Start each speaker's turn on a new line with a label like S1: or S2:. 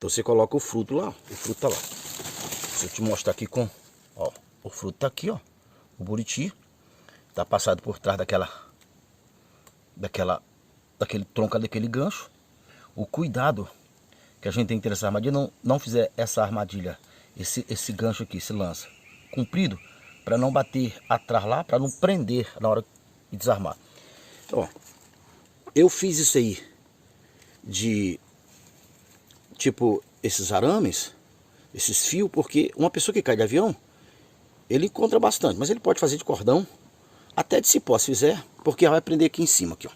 S1: Então você coloca o fruto lá, o fruto tá lá. Se eu te mostrar aqui com, ó, o fruto tá aqui, ó. O buriti tá passado por trás daquele tronco, daquele gancho. O cuidado que a gente tem que ter nessa armadilha, não fizer essa armadilha, esse gancho aqui, esse lança comprido, para não bater atrás lá, para não prender na hora de desarmar. Então, ó, eu fiz isso aí de tipo esses arames, esses fios, porque uma pessoa que cai de avião, ele encontra bastante, mas ele pode fazer de cordão, até de cipó se fizer, porque ela vai prender aqui em cima, aqui, ó.